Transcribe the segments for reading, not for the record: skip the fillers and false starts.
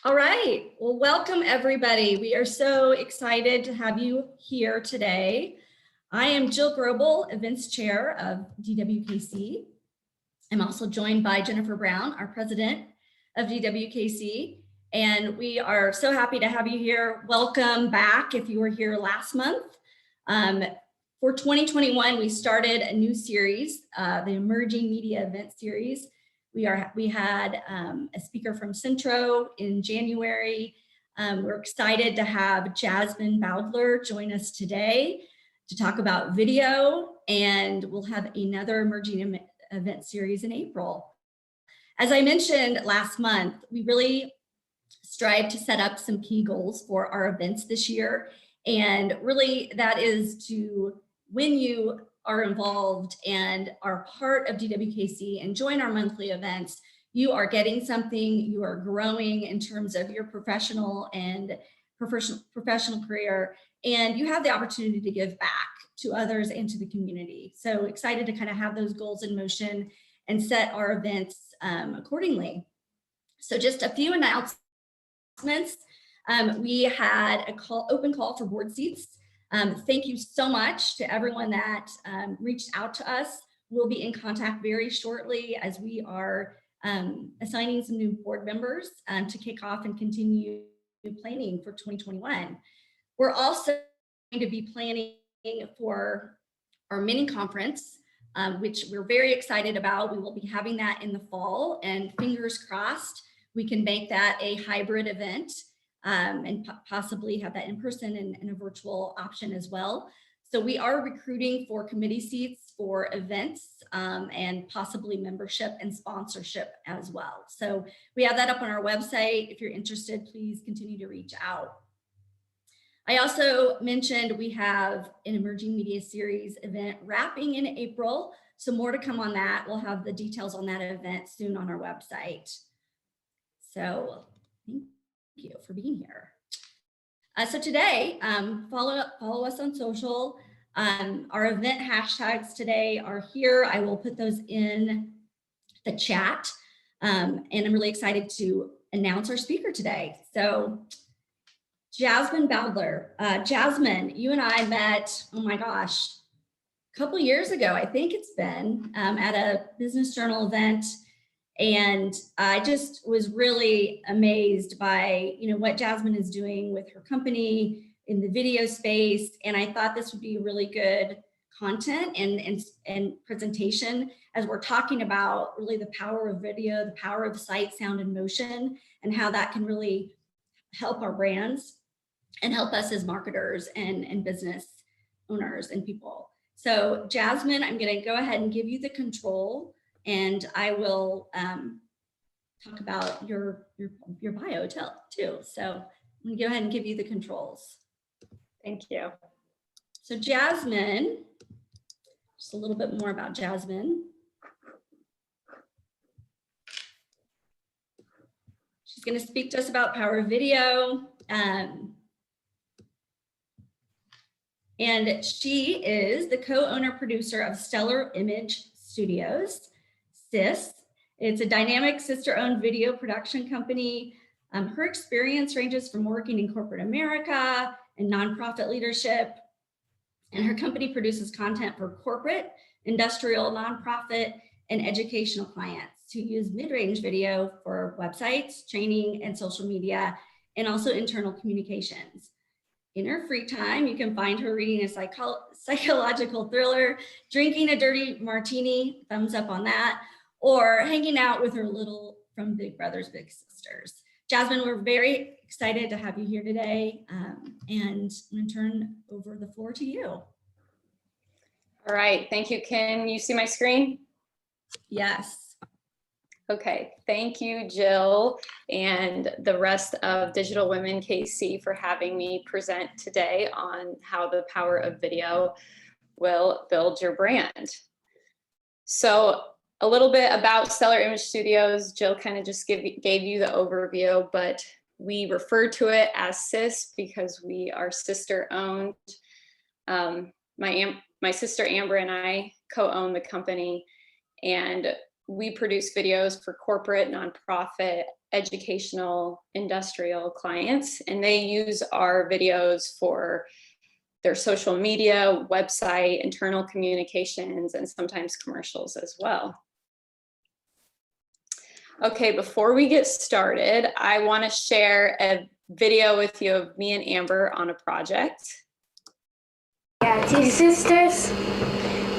All right, well, welcome everybody. We are so excited to have you here today. I am Jill Grobel, Events Chair of DWKC. I'm also joined by Jennifer Brown, our President of DWKC, and we are so happy to have you here. Welcome back if you were here last month. For 2021, we started a new series, the Emerging Media Event Series. We had a speaker from Centro in January. We're excited to have Jasmine Baudler join us today to talk about video, and we'll have another Emerging Event Series in April. As I mentioned last month, we really strive to set up some key goals for our events this year, and really that is to, when you are involved and are part of DWKC and join our monthly events, you are getting something, you are growing in terms of your professional career, and you have the opportunity to give back to others and to the community. So excited to kind of have those goals in motion and set our events accordingly. So just a few announcements. We had an open call for board seats. Thank you so much to everyone that reached out to us. We'll be in contact very shortly as we are assigning some new board members to kick off and continue planning for 2021. We're also going to be planning for our mini conference, which we're very excited about. We will be having that in the fall, and fingers crossed we can make that a hybrid event. And possibly have that in person and a virtual option as well. So we are recruiting for committee seats for events and possibly membership and sponsorship as well. So we have that up on our website. If you're interested, please continue to reach out. I also mentioned we have an Emerging Media Series event wrapping in April. So more to come on that. We'll have the details on that event soon on our website. So thank you for being here. So today, follow us on social. Our event hashtags today are here. I will put those in the chat. And I'm really excited to announce our speaker today. So Jasmine Baudler. Jasmine, you and I met, oh my gosh, a couple years ago, I think it's been, at a Business Journal event. And I just was really amazed by, what Jasmine is doing with her company in the video space. And I thought this would be really good content and presentation as we're talking about really the power of video, the power of sight, sound, and motion, and how that can really help our brands and help us as marketers and business owners and people. So Jasmine, I'm going to go ahead and give you the control. And I will talk about your bio too. So I'm gonna go ahead and give you the controls. Thank you. So Jasmine, just a little bit more about Jasmine. She's gonna speak to us about power of video. And she is the co-owner producer of Stellar Image Studios. SIS. It's a dynamic sister-owned video production company. Her experience ranges from working in corporate America and nonprofit leadership. And her company produces content for corporate, industrial, nonprofit, and educational clients who use mid-range video for websites, training, and social media, and also internal communications. In her free time, you can find her reading a psychological thriller, drinking a dirty martini, thumbs up on that, or hanging out with her little from Big Brothers Big Sisters. Jasmine, we're very excited to have you here today, and I'm going to turn over the floor to you. All right, thank you. Can you see my screen? Yes. Okay, thank you, Jill, and the rest of Digital Women KC for having me present today on how the power of video will build your brand. So a little bit about Stellar Image Studios. Jill kind of just gave you the overview, but we refer to it as SIS because we are sister owned. My sister Amber and I co-own the company, and we produce videos for corporate, nonprofit, educational, industrial clients, and they use our videos for their social media, website, internal communications, and sometimes commercials as well. Okay, before we get started, I want to share a video with you of me and Amber on a project. Yeah, two sisters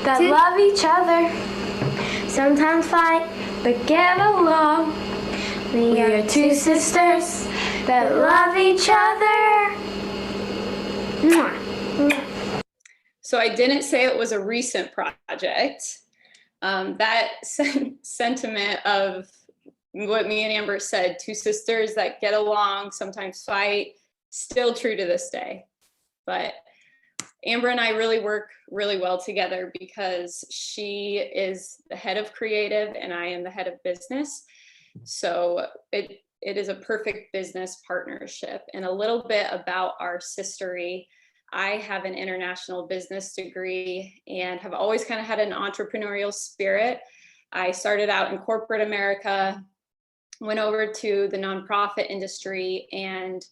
that love each other, sometimes fight, but get along. We are two sisters that love each other. So I didn't say it was a recent project. That sentiment of what me and Amber said, two sisters that get along, sometimes fight, still true to this day. But Amber and I really work really well together because she is the head of creative and I am the head of business. So it is a perfect business partnership. And a little bit about our sistery. I have an international business degree and have always kind of had an entrepreneurial spirit. I started out in corporate America, went over to the nonprofit industry, and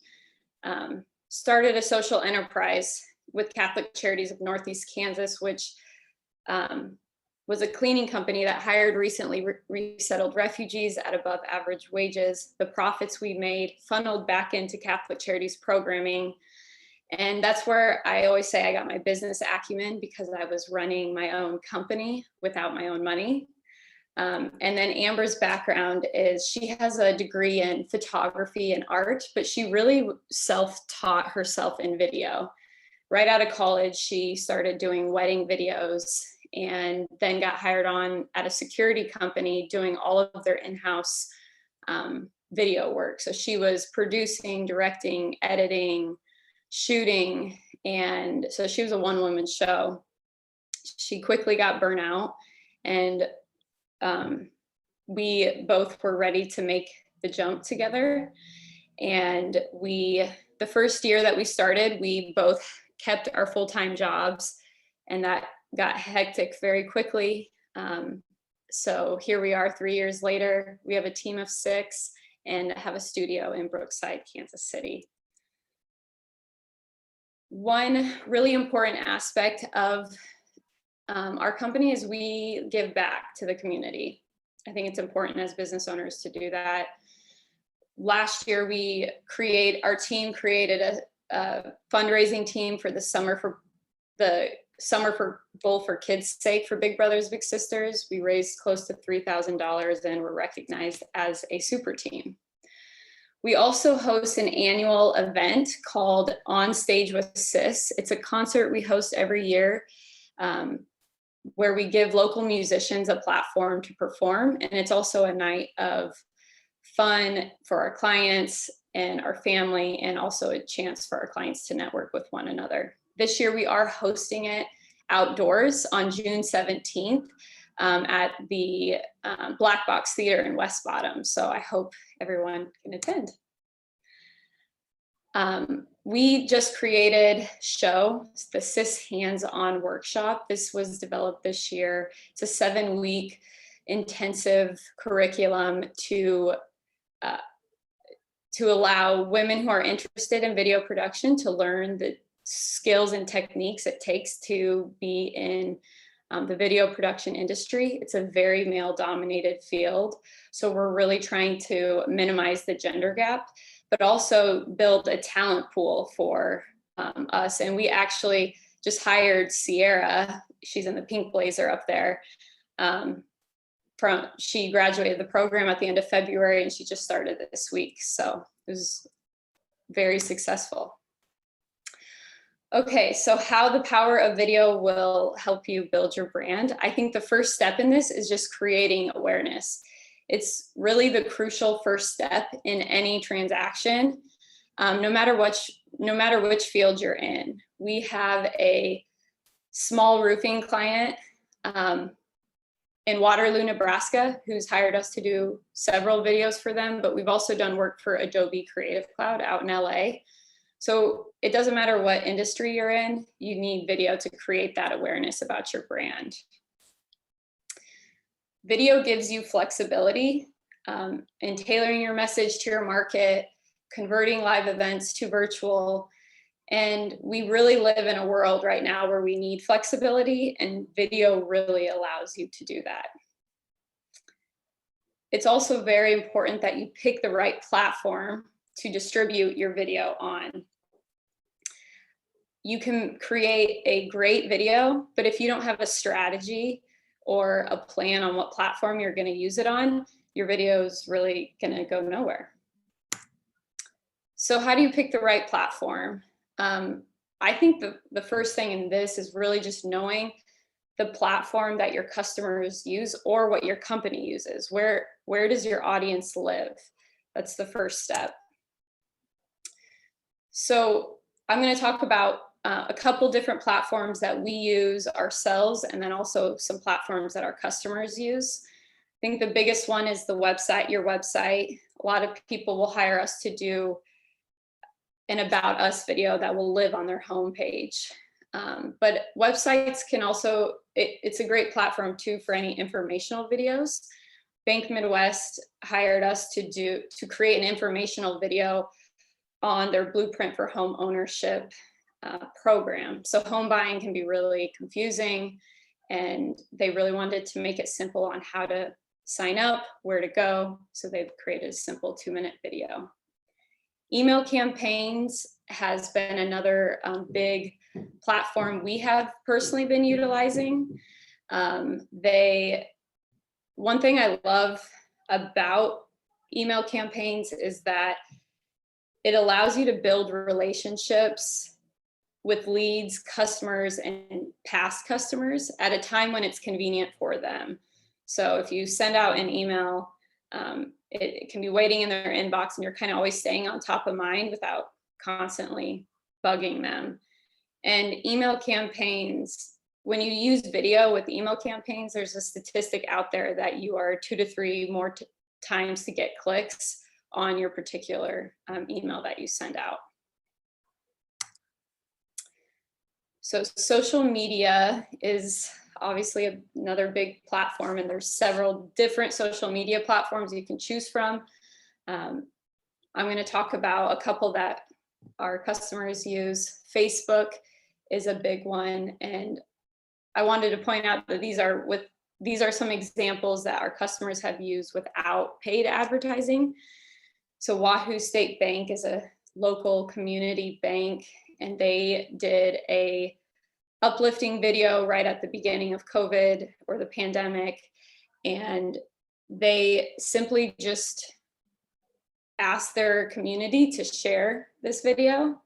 started a social enterprise with Catholic Charities of Northeast Kansas, which was a cleaning company that hired recently resettled refugees at above average wages. The profits we made funneled back into Catholic Charities programming. And that's where I always say I got my business acumen, because I was running my own company without my own money. And then Amber's background is she has a degree in photography and art, but she really self-taught herself in video. Right out of college, she started doing wedding videos and then got hired on at a security company doing all of their in-house video work. So she was producing, directing, editing, shooting, and so she was a one-woman show. She quickly got burnout, and we both were ready to make the jump together. And the first year that we started, we both kept our full-time jobs, and that got hectic very quickly. So here we are 3 years later. We have a team of 6 and have a studio in Brookside, Kansas City. One really important aspect of our company is we give back to the community. I think it's important as business owners to do that. Last year, our team created a fundraising team for the Summer for Bowl for Kids' Sake for Big Brothers Big Sisters. We raised close to $3,000 and were recognized as a super team. We also host an annual event called On Stage with Sis. It's a concert we host every year where we give local musicians a platform to perform. And it's also a night of fun for our clients and our family, and also a chance for our clients to network with one another. This year we are hosting it outdoors on June 17th at the Black Box Theater in West Bottom. So I hope everyone can attend. We just created the Sis Hands-On Workshop. This was developed this year. It's a 7-week intensive curriculum to allow women who are interested in video production to learn the skills and techniques it takes to be in the video production industry. It's a very male-dominated field, so we're really trying to minimize the gender gap, but also build a talent pool for us. And we actually just hired Sierra. She's in the pink blazer up there. She graduated the program at the end of February, and she just started this week. So it was very successful. Okay, so how the power of video will help you build your brand. I think the first step in this is just creating awareness. It's really the crucial first step in any transaction, no matter which field you're in. We have a small roofing client in Waterloo, Nebraska, who's hired us to do several videos for them, but we've also done work for Adobe Creative Cloud out in LA. So it doesn't matter what industry you're in, you need video to create that awareness about your brand. Video gives you flexibility in tailoring your message to your market, converting live events to virtual. And we really live in a world right now where we need flexibility, and video really allows you to do that. It's also very important that you pick the right platform to distribute your video on. You can create a great video, but if you don't have a strategy or a plan on what platform you're going to use it on, your video is really going to go nowhere. So how do you pick the right platform? I think the first thing in this is really just knowing the platform that your customers use or what your company uses. Where does your audience live? That's the first step. So I'm going to talk about a couple different platforms that we use ourselves, and then also some platforms that our customers use. I think the biggest one is the website, your website. A lot of people will hire us to do an about us video that will live on their homepage. But websites can also, it's a great platform too for any informational videos. Bank Midwest hired us to create an informational video on their Blueprint for Home Ownership program. So home buying can be really confusing, and they really wanted to make it simple on how to sign up, where to go. So they've created a simple 2-minute video. Email campaigns has been another big platform we have personally been utilizing. One thing I love about email campaigns is that it allows you to build relationships with leads, customers, and past customers at a time when it's convenient for them. So if you send out an email, it can be waiting in their inbox, and you're kind of always staying on top of mind without constantly bugging them. And email campaigns, when you use video with email campaigns, there's a statistic out there that you are 2 to 3 more times to get clicks on your particular email that you send out. So social media is obviously another big platform, and there's several different social media platforms you can choose from. I'm going to talk about a couple that our customers use. Facebook is a big one, and I wanted to point out that these are some examples that our customers have used without paid advertising. So Wahoo State Bank is a local community bank, and they did a uplifting video right at the beginning of COVID or the pandemic. And they simply just asked their community to share this video.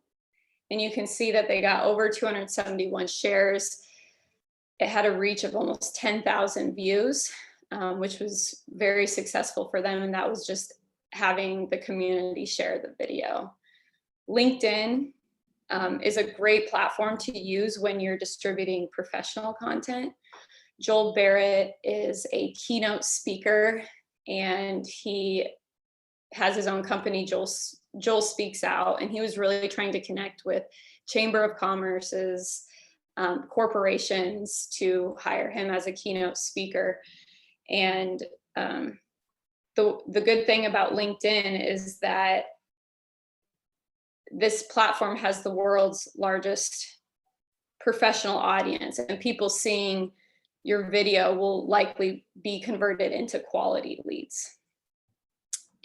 And you can see that they got over 271 shares. It had a reach of almost 10,000 views, which was very successful for them. And that was just having the community share the video. LinkedIn is a great platform to use when you're distributing professional content. Joel Barrett is a keynote speaker, and he has his own company, Joel Speaks Out, and he was really trying to connect with Chamber of Commerce's corporations to hire him as a keynote speaker. And the good thing about LinkedIn is that this platform has the world's largest professional audience, and people seeing your video will likely be converted into quality leads.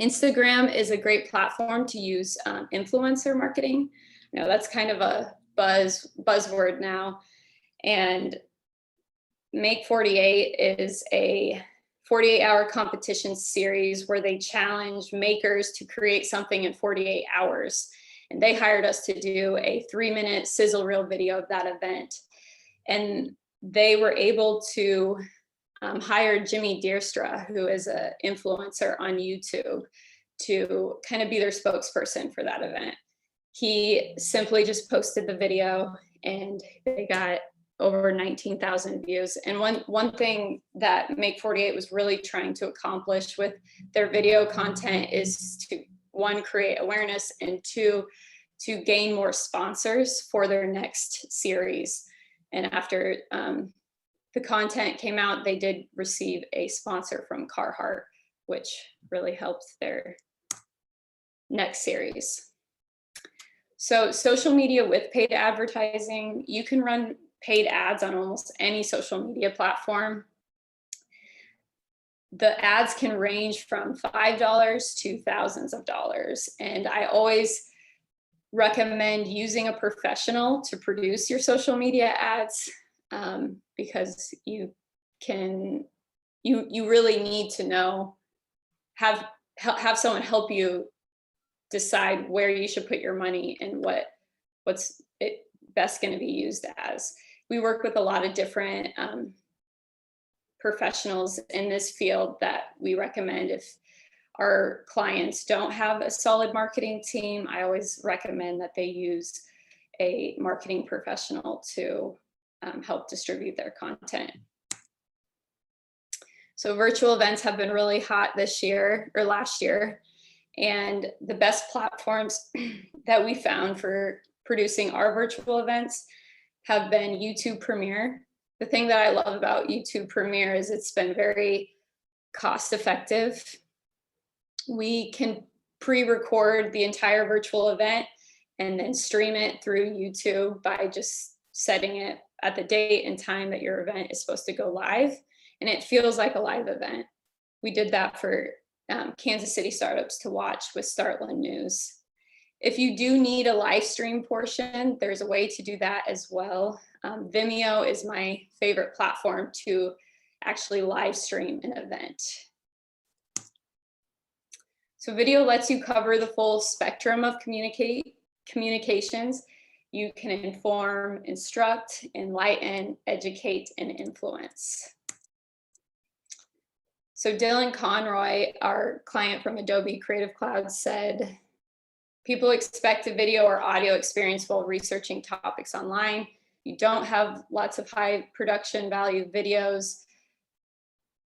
Instagram is a great platform to use influencer marketing. You know, that's kind of a buzzword now. And Make 48 is a 48-hour competition series where they challenge makers to create something in 48 hours. And they hired us to do a 3-minute sizzle reel video of that event. And they were able to hire Jimmy Deerstra, who is an influencer on YouTube, to kind of be their spokesperson for that event. He simply just posted the video, and they got over 19,000 views. And one thing that Make 48 was really trying to accomplish with their video content is to, 1, create awareness, and 2, to gain more sponsors for their next series. And after the content came out, they did receive a sponsor from Carhartt, which really helped their next series. So social media with paid advertising, you can run paid ads on almost any social media platform. The ads can range from $5 to thousands of dollars. And I always recommend using a professional to produce your social media ads, because you really need to know, have someone help you decide where you should put your money and what's it best going to be used as. We work with a lot of different professionals in this field that we recommend. If our clients don't have a solid marketing team, I always recommend that they use a marketing professional to help distribute their content. So virtual events have been really hot this year or last year. And the best platforms that we found for producing our virtual events have been YouTube Premiere. The thing that I love about YouTube Premiere is it's been very cost effective. We can pre-record the entire virtual event and then stream it through YouTube by just setting it at the date and time that your event is supposed to go live. And it feels like a live event. We did that for Kansas City startups to watch with Startland News. If you do need a live stream portion, there's a way to do that as well. Vimeo is my favorite platform to actually live stream an event. So video lets you cover the full spectrum of communications. You can inform, instruct, enlighten, educate, and influence. So Dylan Conroy, our client from Adobe Creative Cloud, said, people expect a video or audio experience while researching topics online. You don't have lots of high production value videos,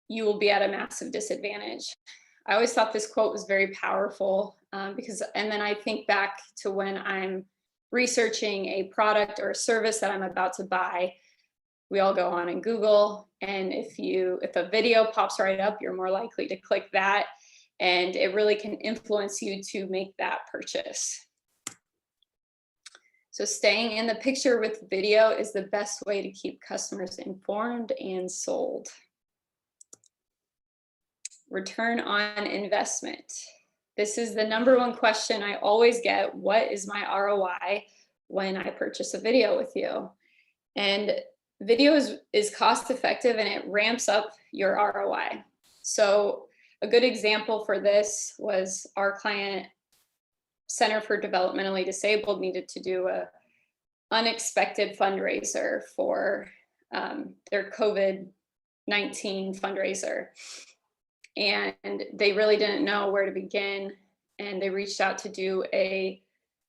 you will be at a massive disadvantage. I always thought this quote was very powerful because, and then I think back to when I'm researching a product or a service that I'm about to buy. We all go on and Google, and if a video pops right up, you're more likely to click that, and it really can influence you to make that purchase. So staying in the picture with video is the best way to keep customers informed and sold. Return on investment. This is the #1 question I always get. What is my ROI when I purchase a video with you? And video is cost effective and it ramps up your ROI. So a good example for this was our client, Center for Developmentally Disabled, needed to do a unexpected fundraiser for their COVID-19 fundraiser. And they really didn't know where to begin. And they reached out to do a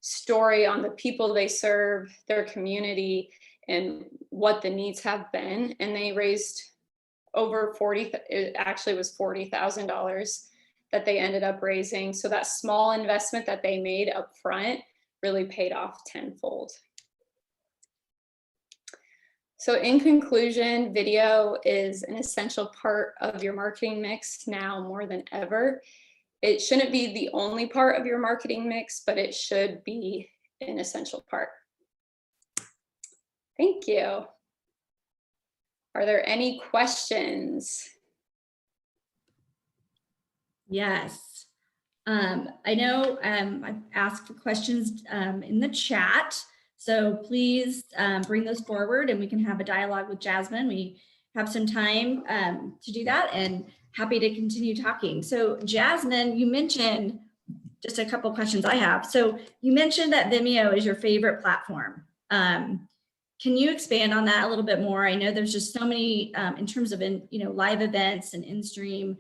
story on the people they serve, their community, and what the needs have been. And they raised over it actually was $40,000 that they ended up raising. So that small investment that they made up front really paid off tenfold. So in conclusion, video is an essential part of your marketing mix now more than ever. It shouldn't be the only part of your marketing mix, but it should be an essential part. Thank you. Are there any questions? Yes. I know I've asked for questions in the chat, so please bring those forward and we can have a dialogue with Jasmine. We have some time to do that and happy to continue talking. So Jasmine, you mentioned just a couple of questions I have. So you mentioned that Vimeo is your favorite platform. Can you expand on that a little bit more? I know there's just so many in terms of live events and in-stream,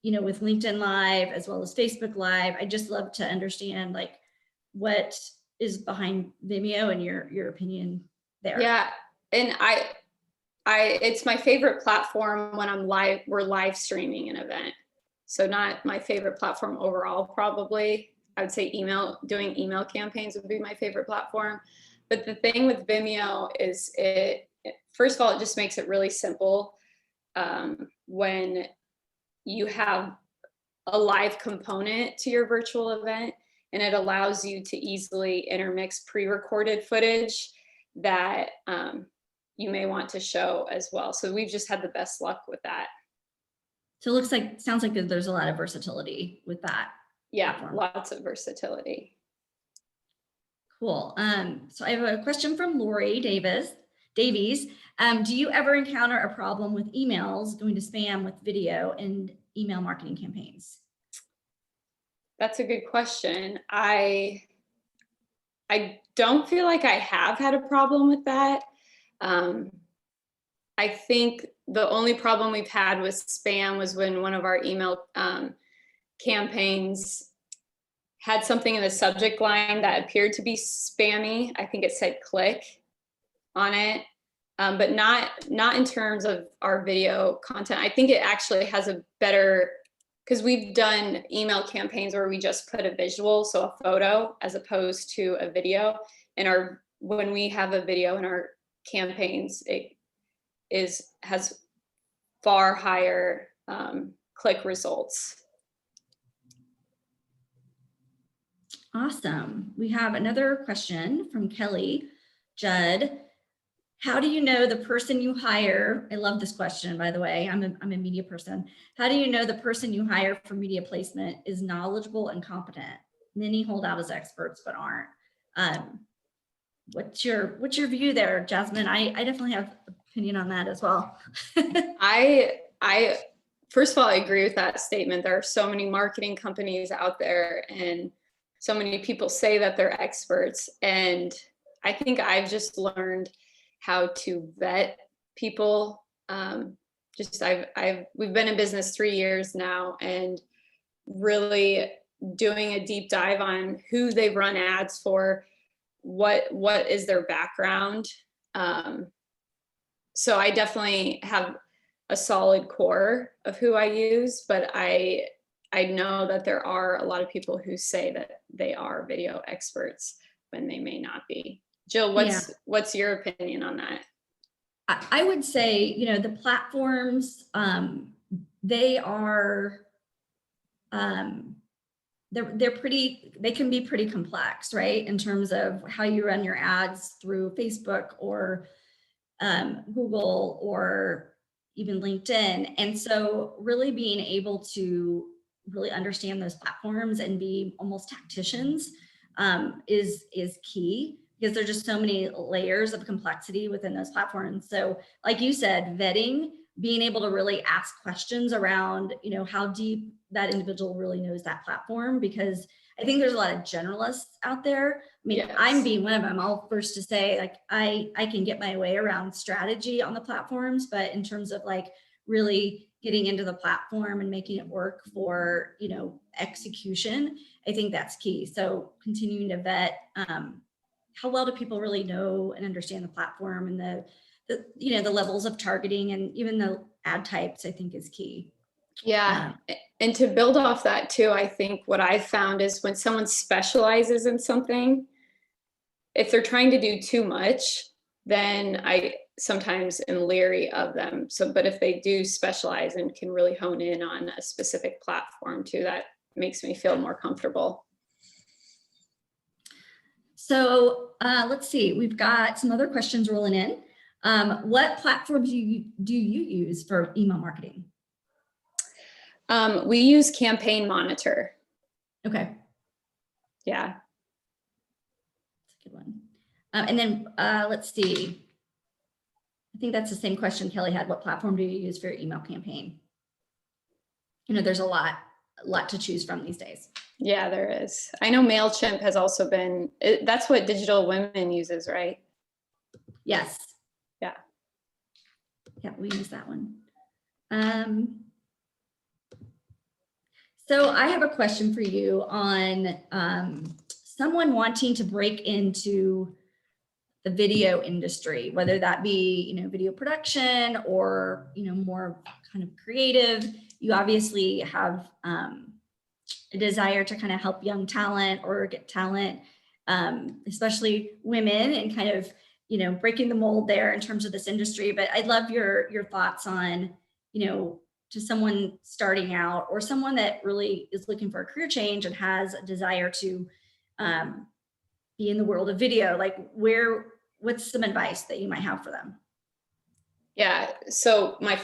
with LinkedIn Live as well as Facebook Live. I just love to understand like what is behind Vimeo and your opinion there. Yeah, and it's my favorite platform when we're live streaming an event. So not my favorite platform overall, probably. I would say doing email campaigns would be my favorite platform. But the thing with Vimeo is it first of all, it just makes it really simple when you have a live component to your virtual event, and it allows you to easily intermix pre-recorded footage that you may want to show as well. So we've just had the best luck with that. So it sounds like there's a lot of versatility with that. Yeah, platform. lots of versatility. Cool. So I have a question from Lori Davies. Do you ever encounter a problem with emails going to spam with video and email marketing campaigns? That's a good question. I don't feel like I have had a problem with that. I think the only problem we've had with spam was when one of our email campaigns had something in the subject line that appeared to be spammy. I think it said click on it, but not in terms of our video content. I think it actually has a better, because we've done email campaigns where we just put a visual, so a photo as opposed to a video. And when we have a video in our campaigns, it has far higher click results. Awesome. We have another question from Kelly Judd. How do you know the person you hire? I love this question, by the way. I'm a media person. How do you know the person you hire for media placement is knowledgeable and competent? Many hold out as experts, but aren't. What's your view there, Jasmine? I definitely have opinion on that as well. I first of all, I agree with that statement. There are so many marketing companies out there, and so many people say that they're experts. And I think I've just learned how to vet people. We've been in business 3 years now, and really doing a deep dive on who they've run ads for, what is their background. So I definitely have a solid core of who I use, but I know that there are a lot of people who say that they are video experts when they may not be. Jill, what's your opinion on that? I would say, the platforms, they are, they can be pretty complex, right? In terms of how you run your ads through Facebook or Google or even LinkedIn. And so really being able to really understand those platforms and be almost tacticians is key, because there's just so many layers of complexity within those platforms. So like you said, vetting, being able to really ask questions around, how deep that individual really knows that platform, because I think there's a lot of generalists out there. I mean, yes. I'm being one of them. I'll first to say, like, I can get my way around strategy on the platforms, but in terms of like really getting into the platform and making it work for, execution, I think that's key. So continuing to vet, how well do people really know and understand the platform, and the levels of targeting and even the ad types, I think is key. Yeah. And to build off that too, I think what I've found is when someone specializes in something, if they're trying to do too much, then I sometimes am leery of them. So, but if they do specialize and can really hone in on a specific platform too, that makes me feel more comfortable. So let's see, we've got some other questions rolling in. What platforms do you use for email marketing? We use Campaign Monitor. Okay. Yeah. That's a good one. And then let's see. I think that's the same question Kelly had. What platform do you use for your email campaign? There's a lot to choose from these days. Yeah, there is. I know MailChimp has also been, that's what Digital Women uses, right? Yes. Yeah. Yeah, we use that one. So I have a question for you on someone wanting to break into the video industry, whether that be, video production or, more kind of creative. You obviously have a desire to kind of help young talent or get talent, especially women, and kind of breaking the mold there in terms of this industry. But I'd love your thoughts on, to someone starting out or someone that really is looking for a career change and has a desire to be in the world of video, like what's some advice that you might have for them? Yeah, so my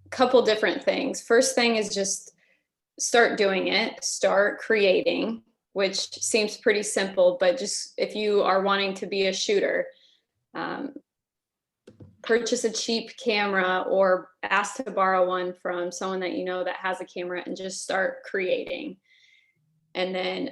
couple different things. First thing is just start doing it, start creating, which seems pretty simple, but just if you are wanting to be a shooter, purchase a cheap camera or ask to borrow one from someone that you know that has a camera and just start creating. And then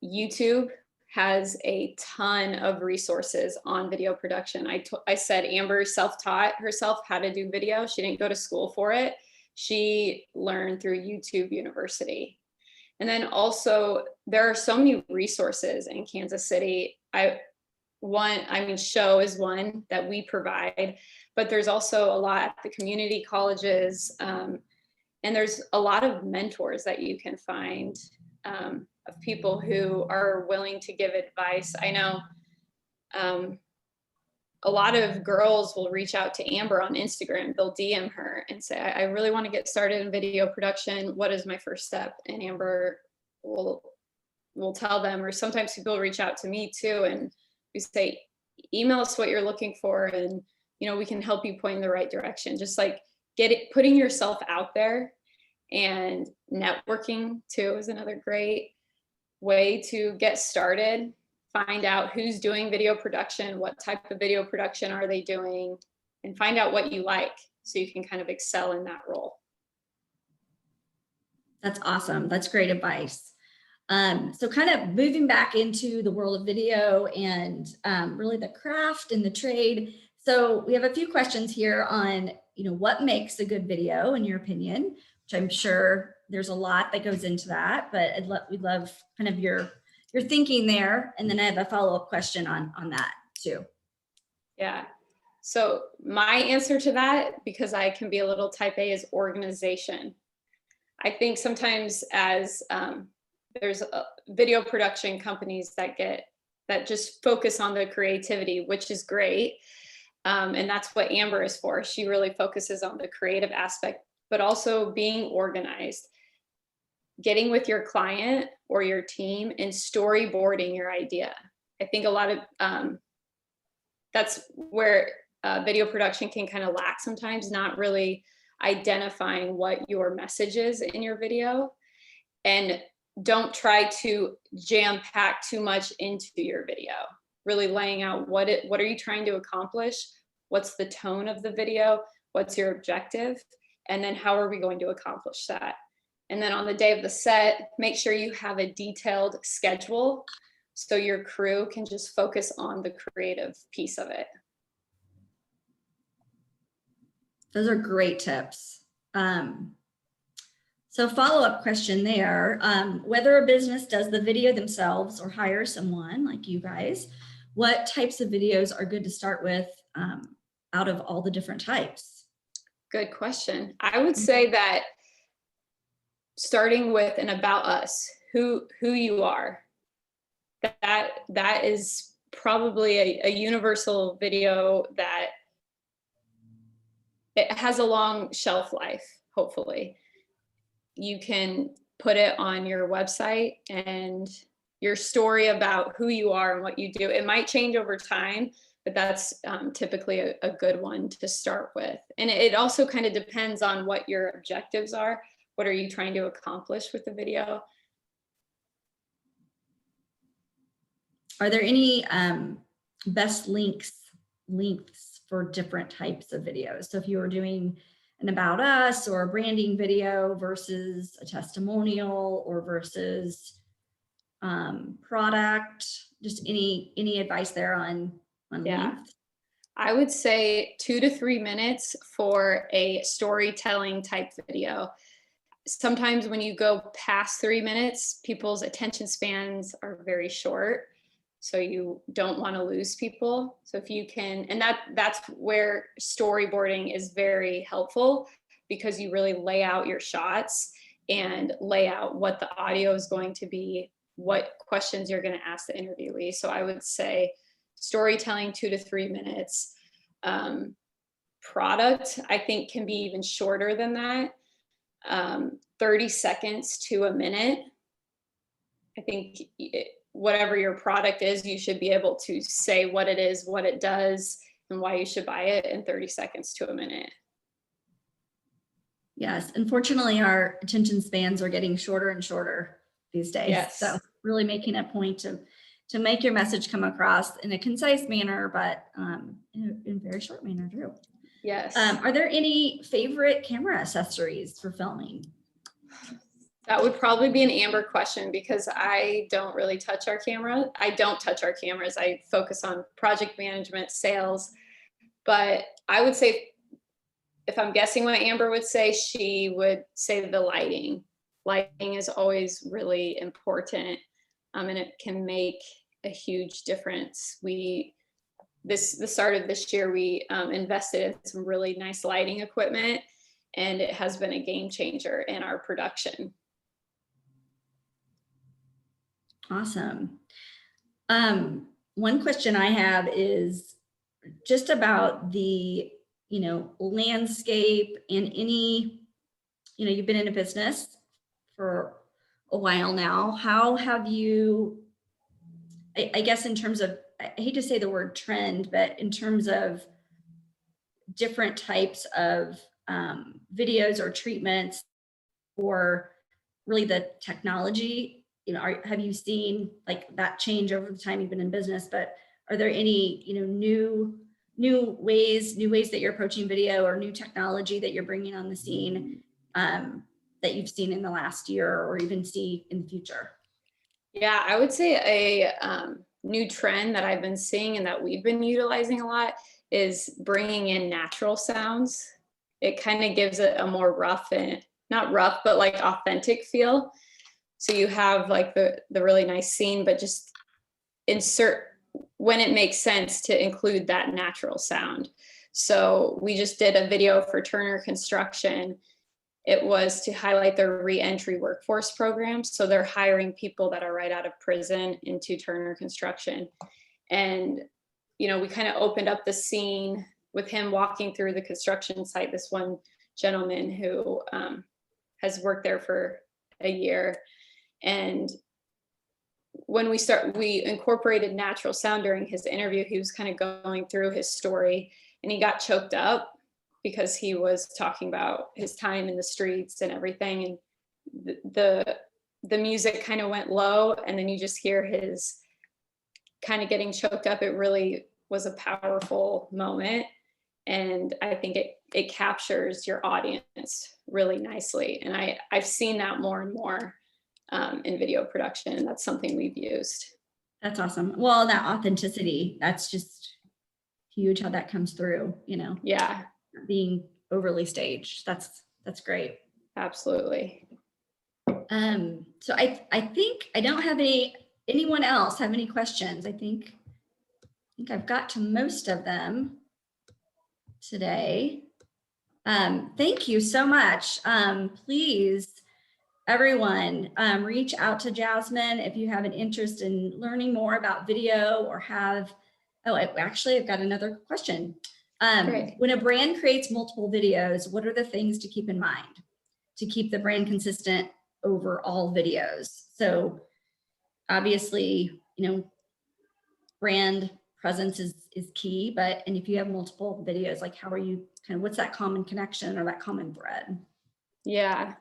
YouTube has a ton of resources on video production. I said Amber self-taught herself how to do video. She didn't go to school for it. She learned through YouTube University. And then also there are so many resources in Kansas City. Show is one that we provide, but there's also a lot at the community colleges. And there's a lot of mentors that you can find of people who are willing to give advice. I know a lot of girls will reach out to Amber on Instagram. They'll DM her and say, I really want to get started in video production. What is my first step? And Amber will tell them, or sometimes people reach out to me too. And we say, email us what you're looking for. And, we can help you point in the right direction. Just like putting yourself out there, and networking too is another great way to get started. Find out who's doing video production, what type of video production are they doing, and find out what you like so you can kind of excel in that role. That's awesome. That's great advice. So kind of moving back into the world of video and really the craft and the trade. So we have a few questions here on, what makes a good video in your opinion, which I'm sure there's a lot that goes into that, but we'd love kind of your thinking there. And then I have a follow-up question on that too. Yeah. So my answer to that, because I can be a little type A, is organization. I think sometimes as there's video production companies that just focus on the creativity, which is great. And that's what Amber is for. She really focuses on the creative aspect, but also being organized, getting with your client or your team and storyboarding your idea. I think a lot of that's where video production can kind of lack sometimes, not really identifying what your message is in your video. And don't try to jam pack too much into your video. Really laying out what are you trying to accomplish? What's the tone of the video? What's your objective? And then how are we going to accomplish that? And then on the day of the set, make sure you have a detailed schedule so your crew can just focus on the creative piece of it. Those are great tips. So follow-up question there, whether a business does the video themselves or hire someone like you guys, what types of videos are good to start with out of all the different types? Good question. I would say that starting with an about us, who you are, that is probably a universal video that it has a long shelf life, hopefully. You can put it on your website and your story about who you are and what you do. It might change over time, but that's typically a good one to start with. And it also kind of depends on what your objectives are. What are you trying to accomplish with the video? Are there any best lengths for different types of videos? So if you were doing an about us or a branding video versus a testimonial or versus product, just any advice there on length? I would say 2 to 3 minutes for a storytelling type video. Sometimes when you go past 3 minutes, people's attention spans are very short. So you don't want to lose people. So if you can, and that's where storyboarding is very helpful, because you really lay out your shots and lay out what the audio is going to be, what questions you're going to ask the interviewee. So I would say storytelling 2 to 3 minutes. Product, I think, can be even shorter than that. 30 seconds to a minute. I think whatever your product is, you should be able to say what it is, what it does, and why you should buy it in 30 seconds to a minute. Yes, unfortunately, our attention spans are getting shorter and shorter these days. Yes. So really making a point to make your message come across in a concise manner, but in a very short manner, Drew. Yes. Are there any favorite camera accessories for filming? That would probably be an Amber question, because I don't really touch our camera. I don't touch our cameras. I focus on project management, sales. But I would say, if I'm guessing what Amber would say, she would say the lighting. Lighting is always really important, and it can make a huge difference. The start of this year, we invested in some really nice lighting equipment, and it has been a game changer in our production. Awesome. One question I have is just about the, landscape and any, you've been in a business for a while now. How have you, I guess in terms of, I hate to say the word trend, but in terms of different types of videos or treatments, or really the technology, have you seen like that change over the time you've been in business? But are there any, new ways that you're approaching video, or new technology that you're bringing on the scene that you've seen in the last year, or even see in the future? Yeah, I would say a new trend that I've been seeing and that we've been utilizing a lot is bringing in natural sounds. It kind of gives it a more rough, and not rough, but like authentic feel. So you have like the really nice scene, but just insert when it makes sense to include that natural sound. So we just did a video for Turner Construction. It was to highlight their re-entry workforce program. So they're hiring people that are right out of prison into Turner Construction. And, we kind of opened up the scene with him walking through the construction site. This one gentleman who has worked there for a year. And when we incorporated natural sound during his interview. He was kind of going through his story, and he got choked up because he was talking about his time in the streets and everything. And the music kind of went low, and then you just hear his kind of getting choked up. It really was a powerful moment. And I think it captures your audience really nicely. And I've seen that more and more in video production, and that's something we've used. That's awesome. Well, that authenticity, that's just huge how that comes through, Yeah, being overly staged. That's great. absolutely. So I think I don't have anyone else have any questions. I think I've got to most of them today. Thank you so much. Please, everyone, reach out to Jasmine if you have an interest in learning more about video, or have, I've got another question. Great. When a brand creates multiple videos, what are the things to keep in mind to keep the brand consistent over all videos? So obviously, brand presence is key, and if you have multiple videos, like how are you what's that common connection or that common thread? Yeah.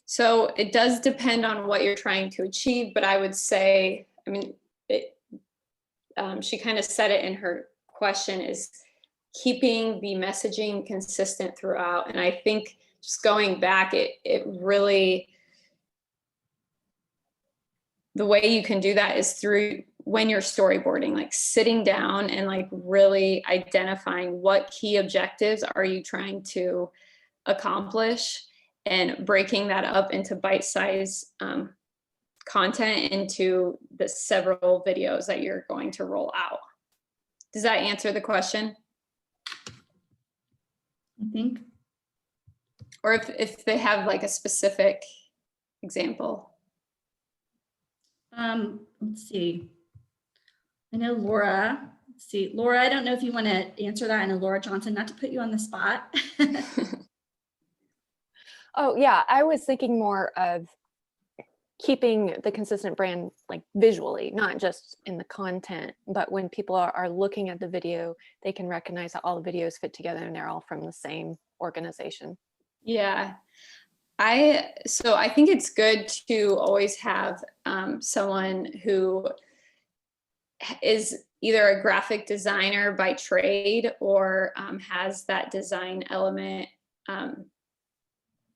So it does depend on what you're trying to achieve, but I would say, she kind of said it in her question, is keeping the messaging consistent throughout. And I think just going back, it really, the way you can do that is through when you're storyboarding, like sitting down and like really identifying what key objectives are you trying to accomplish, and breaking that up into bite-sized content into the several videos that you're going to roll out. Does that answer the question? I think. Or if they have like a specific example. Let's see. I know Laura. Let's see, Laura, I don't know if you want to answer that. I know Laura Johnson, not to put you on the spot. Oh yeah, I was thinking more of keeping the consistent brand like visually, not just in the content, but when people are looking at the video, they can recognize that all the videos fit together and they're all from the same organization. Yeah. So I think it's good to always have someone who is either a graphic designer by trade or has that design element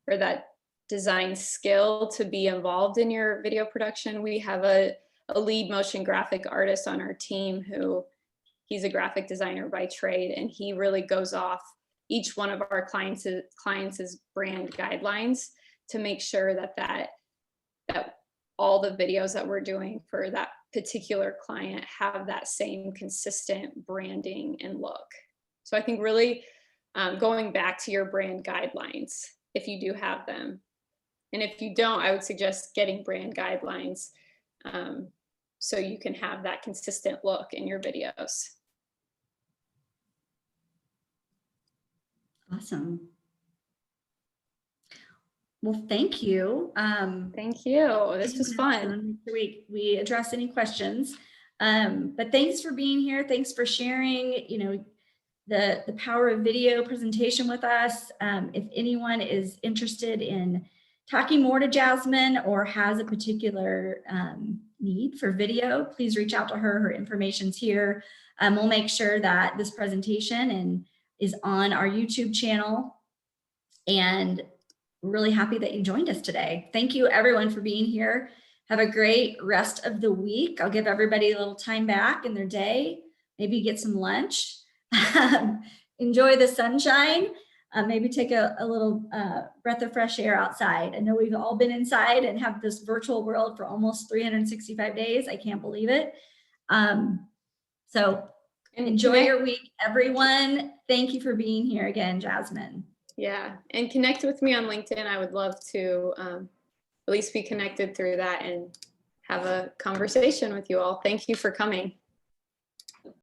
or that design skill to be involved in your video production. We have a lead motion graphic artist on our team who he's a graphic designer by trade, and he really goes off each one of our clients' brand guidelines to make sure that all the videos that we're doing for that particular client have that same consistent branding and look. So I think really going back to your brand guidelines, if you do have them. And if you don't, I would suggest getting brand guidelines so you can have that consistent look in your videos. Awesome. Well, thank you. Thank you. This was fun. We address any questions, but thanks for being here. Thanks for sharing, the power of video presentation with us. If anyone is interested in talking more to Jasmine or has a particular need for video, please reach out to her. Her information's here. We'll make sure that this presentation is on our YouTube channel, and we're really happy that you joined us today. Thank you everyone for being here. Have a great rest of the week. I'll give everybody a little time back in their day, maybe get some lunch, enjoy the sunshine, maybe take a little breath of fresh air outside. I know we've all been inside and have this virtual world for almost 365 days. I can't believe it. So enjoy your week, everyone. Thank you for being here again, Jasmine. Yeah, and connect with me on LinkedIn. I would love to at least be connected through that and have a conversation with you all. Thank you for coming.